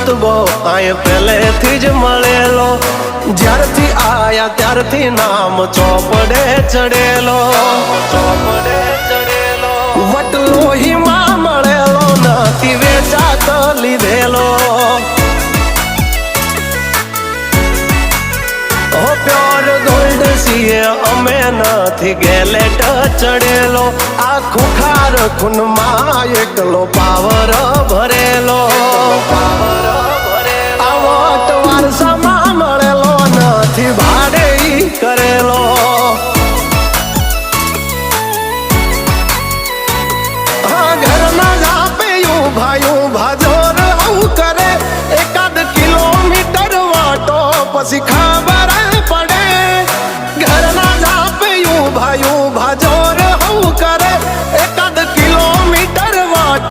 રુતબો આય પહેલેથી જ મળેલો, જ્યારથી આયા ત્યારથી નામ ચોપડે ચડેલો, ચોપડે ચડેલો. વટલોહીમાં મળેલો નથી વેચાત લીધેલો. પ્યોર ગોલ્ડ છીએ અમે નથી ગેલેટ ચડેલો. આ ખુખાર ખૂનમાં એકલો પાવર ભરેલો.